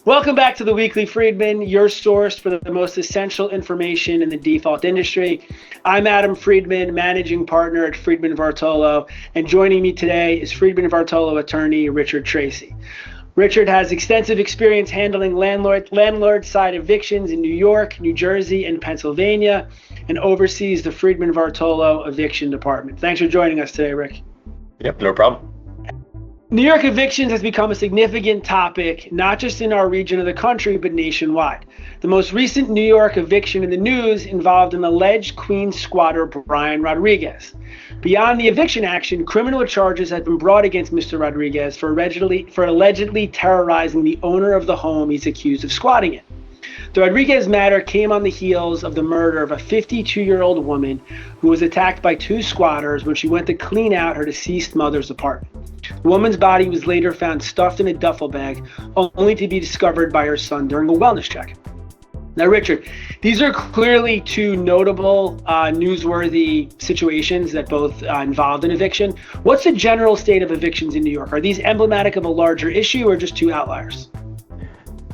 Welcome back to the Weekly Friedman, your source for the most essential information in the default industry. I'm Adam Friedman, managing partner at Friedman Vartolo, and joining me today is Friedman Vartolo attorney Richard Tracy. Richard has extensive experience handling landlord-side evictions in New York, New Jersey, and Pennsylvania, and oversees the Friedman Vartolo eviction department. Thanks for joining us today, Rick. Yep, no problem. New York evictions has become a significant topic, not just in our region of the country, but nationwide. The most recent New York eviction in the news involved an alleged Queens squatter, Brian Rodriguez. Beyond the eviction action, criminal charges have been brought against Mr. Rodriguez for allegedly terrorizing the owner of the home he's accused of squatting in. The Rodriguez matter came on the heels of the murder of a 52-year-old woman who was attacked by two squatters when she went to clean out her deceased mother's apartment. The woman's body was later found stuffed in a duffel bag, only to be discovered by her son during a wellness check. Now, Richard, these are clearly two notable, newsworthy situations that both involved an eviction. What's the general state of evictions in New York? Are these emblematic of a larger issue or just two outliers?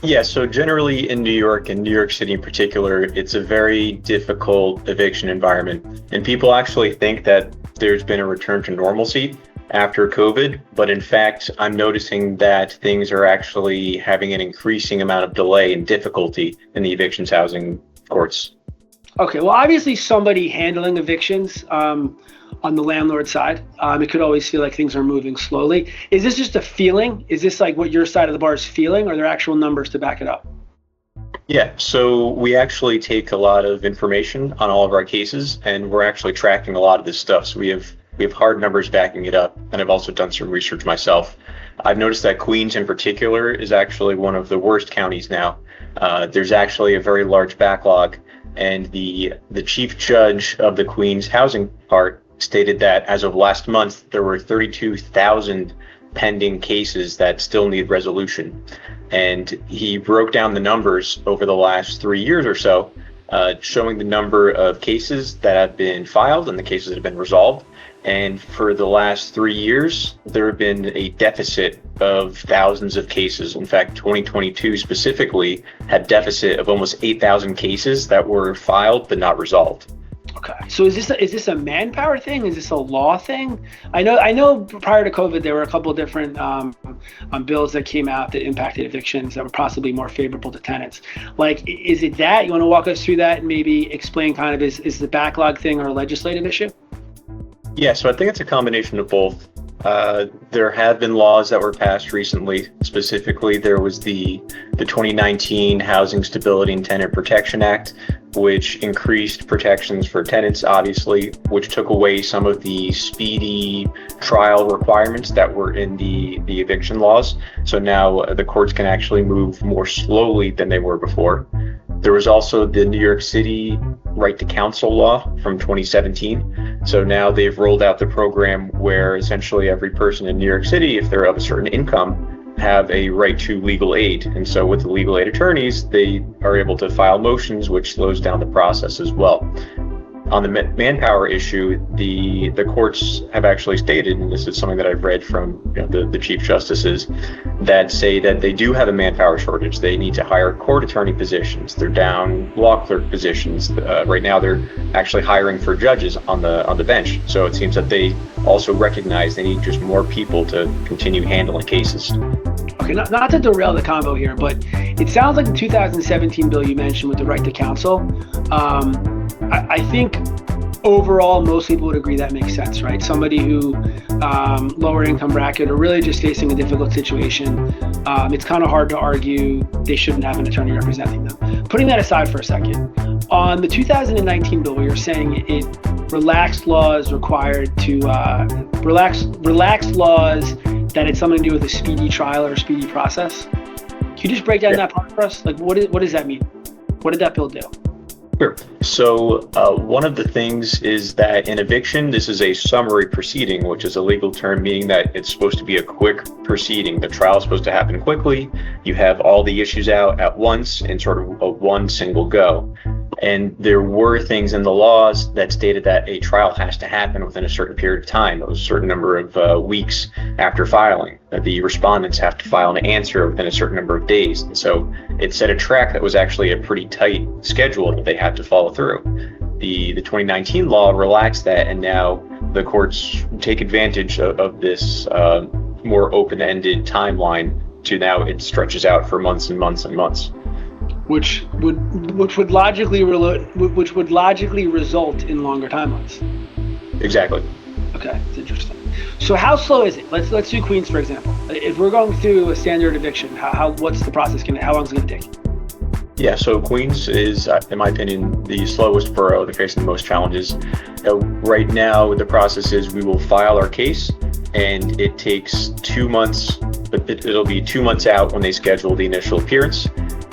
Yeah, so generally in New York and New York City in particular, it's a very difficult eviction environment. And people actually think that there's been a return to normalcy after COVID, but in fact, I'm noticing that things are actually having an increasing amount of delay and difficulty in the evictions housing courts. Okay, well, obviously somebody handling evictions on the landlord side, it could always feel like things are moving slowly. Is this just a feeling? Is this like what your side of the bar is feeling, or are there actual numbers to back it up? Yeah, so we actually take a lot of information on all of our cases, and we're actually tracking a lot of this stuff. So we have hard numbers backing it up, and I've also done some research myself. I've noticed that Queens in particular is actually one of the worst counties now. There's actually a very large backlog, and the chief judge of the Queens housing part stated that as of last month, there were 32,000 pending cases that still need resolution. And he broke down the numbers over the last 3 years or so, showing the number of cases that have been filed and the cases that have been resolved. And for the last 3 years, there have been a deficit of thousands of cases. In fact, 2022 specifically had deficit of almost 8,000 cases that were filed but not resolved. Okay, so is this a manpower thing? Is this a law thing? I know prior to COVID there were a couple of different bills that came out that impacted evictions that were possibly more favorable to tenants. Like, is it that? You want to walk us through that and maybe explain kind of is the backlog thing or a legislative issue? Yeah, so I think it's a combination of both. There have been laws that were passed recently. Specifically, there was the 2019 Housing Stability and Tenant Protection Act, which increased protections for tenants, obviously, which took away some of the speedy trial requirements that were in the eviction laws. So now the courts can actually move more slowly than they were before. There was also the New York City Right to Counsel law from 2017. So now they've rolled out the program where essentially every person in New York City, if they're of a certain income, have a right to legal aid. And so with the legal aid attorneys, they are able to file motions, which slows down the process as well. On the manpower issue, the courts have actually stated, and this is something that I've read from the chief justices, that say that they do have a manpower shortage. They need to hire court attorney positions. They're down law clerk positions. Right now, they're actually hiring for judges on the bench. So it seems that they also recognize they need just more people to continue handling cases. Okay, not to derail the convo here, but it sounds like the 2017 bill you mentioned with the right to counsel. I think overall, most people would agree that makes sense, right? Somebody who lower income bracket or really just facing a difficult situation, it's kind of hard to argue they shouldn't have an attorney representing them. Putting that aside for a second, on the 2019 bill, where you're saying it relaxed laws required to relaxed laws that had something to do with a speedy trial or a speedy process. Can you just break down that part for us? Like, what does that mean? What did that bill do? Sure. So one of the things is that in eviction, this is a summary proceeding, which is a legal term meaning that it's supposed to be a quick proceeding. The trial is supposed to happen quickly. You have all the issues out at once in sort of a one single go. And there were things in the laws that stated that a trial has to happen within a certain period of time, a certain number of weeks after filing, that the respondents have to file an answer within a certain number of days. And so it set a track that was actually a pretty tight schedule that they had to follow through. The 2019 law relaxed that, and now the courts take advantage of this more open-ended timeline to now it stretches out for months and months and months. Which would logically result in longer timelines. Exactly. Okay, it's interesting. So how slow is it? Let's do Queens for example. If we're going through a standard eviction, what's the process how long is it going to take? Yeah, so Queens is, in my opinion, the slowest borough. They're facing the most challenges. Right now, the process is we will file our case, and it takes 2 months, but it'll be 2 months out when they schedule the initial appearance.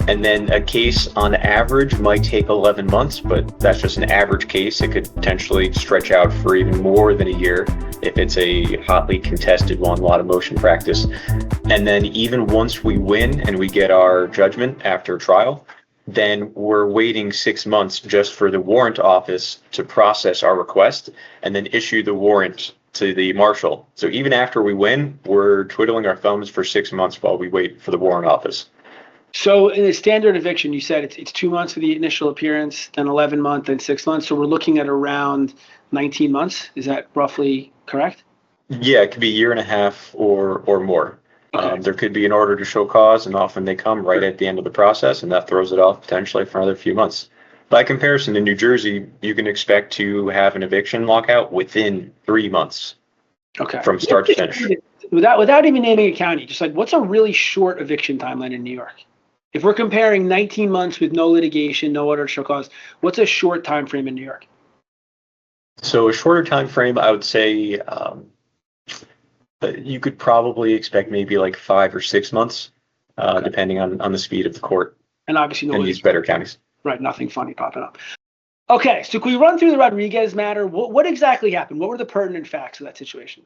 And then a case on average might take 11 months, but that's just an average case. It could potentially stretch out for even more than a year if it's a hotly contested one, a lot of motion practice. And then even once we win and we get our judgment after trial, then we're waiting 6 months just for the warrant office to process our request and then issue the warrant to the marshal. So even after we win, we're twiddling our thumbs for 6 months while we wait for the warrant office. So in a standard eviction, you said it's 2 months for the initial appearance, then 11 months, then 6 months. So we're looking at around 19 months. Is that roughly correct? Yeah, it could be a year and a half or more. Okay. There could be an order to show cause, and often they come right at the end of the process, and that throws it off potentially for another few months. By comparison, in New Jersey, you can expect to have an eviction lockout within 3 months. Okay. From start to finish. Without even naming a county, just like what's a really short eviction timeline in New York? If we're comparing 19 months with no litigation, no order to show cause, what's a short time frame in New York? So a shorter time frame, I would say you could probably expect maybe like 5 or 6 months, Okay. depending on the speed of the court And obviously no in these better counties. Right, nothing funny popping up. Okay, so can we run through the Rodriguez matter? What exactly happened? What were the pertinent facts of that situation?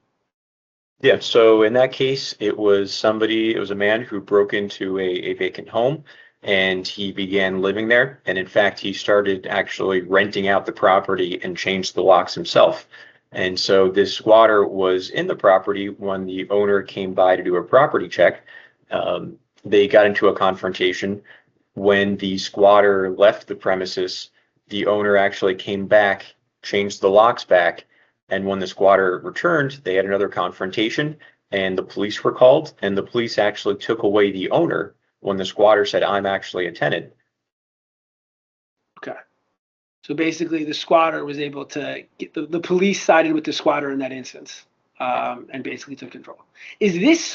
Yeah, so in that case, it was a man who broke into a vacant home and he began living there. And in fact, he started actually renting out the property and changed the locks himself. And so this squatter was in the property when the owner came by to do a property check. They got into a confrontation. When the squatter left the premises, the owner actually came back, changed the locks back. And when the squatter returned, they had another confrontation and the police were called, and the police actually took away the owner when the squatter said, "I'm actually a tenant." Okay. So basically the squatter was able to get the police sided with the squatter in that instance, and basically took control. Is this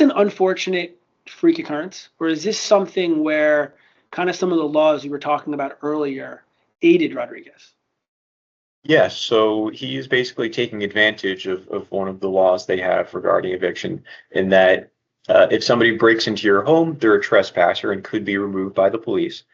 an unfortunate freak occurrence, or is this something where kind of some of the laws you were talking about earlier aided Rodriguez? Yes, so he is basically taking advantage of one of the laws they have regarding eviction, in that if somebody breaks into your home, they're a trespasser and could be removed by the police.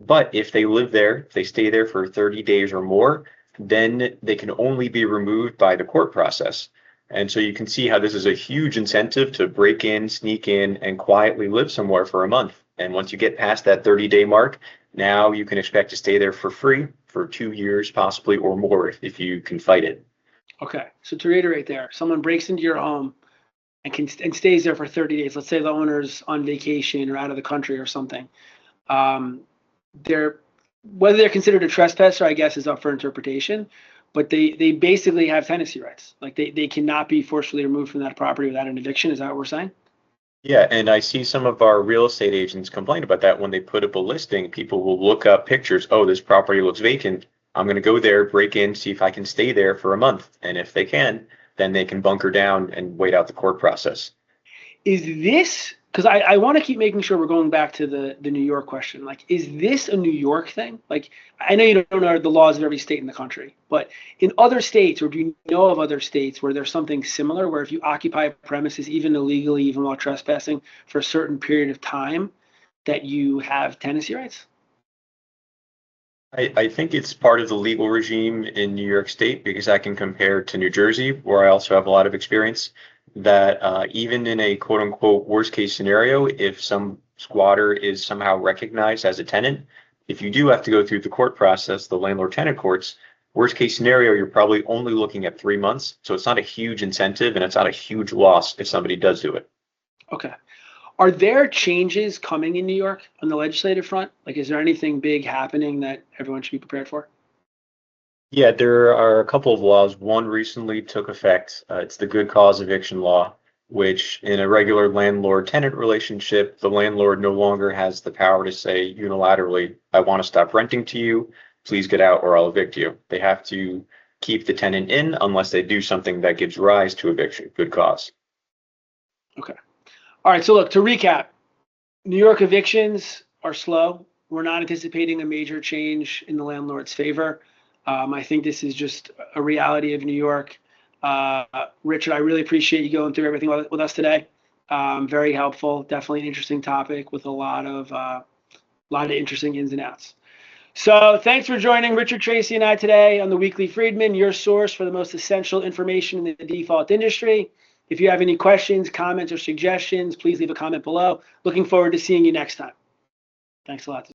But if they live there, if they stay there for 30 days or more, then they can only be removed by the court process. And so you can see how this is a huge incentive to break in, sneak in, and quietly live somewhere for a month. And once you get past that 30-day mark, now you can expect to stay there for free for 2 years, possibly, or more if you can fight it. Okay, so to reiterate there, someone breaks into your home and stays there for 30 days. Let's say the owner's on vacation or out of the country or something. Whether they're considered a trespasser, I guess, is up for interpretation. But they basically have tenancy rights. Like they cannot be forcefully removed from that property without an eviction. Is that what we're saying? Yeah, and I see some of our real estate agents complain about that when they put up a listing. People will look up pictures. Oh, this property looks vacant. I'm going to go there, break in, see if I can stay there for a month. And if they can, then they can bunker down and wait out the court process. Is this, because I want to keep making sure we're going back to the New York question. Like, is this a New York thing? Like, I know you don't know the laws of every state in the country, but in other states, or do you know of other states where there's something similar, where if you occupy premises, even illegally, even while trespassing, for a certain period of time, that you have tenancy rights? I think it's part of the legal regime in New York State, because I can compare to New Jersey, where I also have a lot of experience, that even in a quote unquote worst case scenario, if some squatter is somehow recognized as a tenant, if you do have to go through the court process, the landlord-tenant courts, worst case scenario, you're probably only looking at 3 months. So it's not a huge incentive and it's not a huge loss if somebody does do it. Okay. Are there changes coming in New York on the legislative front? Like, is there anything big happening that everyone should be prepared for? Yeah, there are a couple of laws. One recently took effect. It's the good cause eviction law, which in a regular landlord-tenant relationship, the landlord no longer has the power to say unilaterally, I want to stop renting to you, please get out or I'll evict you. They have to keep the tenant in unless they do something that gives rise to eviction, good cause. Okay. All right. So look, to recap, New York evictions are slow. We're not anticipating a major change in the landlord's favor. I think this is just a reality of New York. Richard, I really appreciate you going through everything with us today. Very helpful. Definitely an interesting topic with a lot of interesting ins and outs. So thanks for joining Richard Tracy and I today on the Weekly Friedman, your source for the most essential information in the default industry. If you have any questions, comments, or suggestions, please leave a comment below. Looking forward to seeing you next time. Thanks a lot.